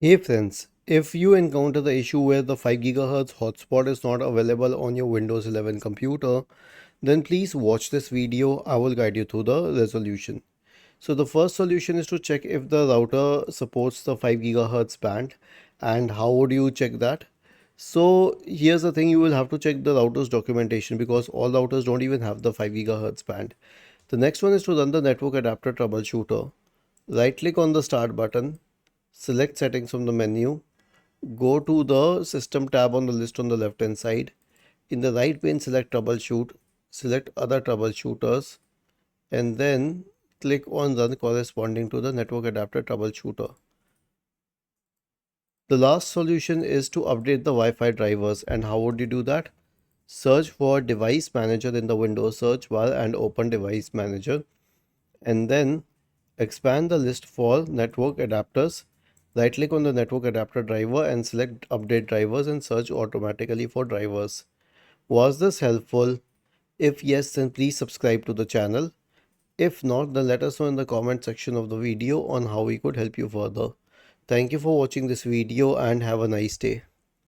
Hey friends, if you encounter the issue where the 5 GHz hotspot is not available on your Windows 11 computer, then please watch this video. I will guide you through the resolution. So the first solution is to check if the router supports the 5 GHz band. And how would you check that? So here's the thing, you will have to check the router's documentation because all routers don't even have the 5 GHz band. The next one is to run the network adapter troubleshooter. Right click on the start button. Select settings from the menu. Go to the system tab on the list on the left hand side. In the right pane, select troubleshoot. Select other troubleshooters and then click on run corresponding to the network adapter troubleshooter. The last solution is to update the Wi-Fi drivers. And how would you do that? Search for device manager in the Windows search bar and open device manager, and then expand the list for network adapters. Right click on the network adapter driver and select update drivers and search automatically for drivers. Was this helpful? If yes, then please subscribe to the channel. If not, then let us know in the comment section of the video on how we could help you further. Thank you for watching this video and have a nice day.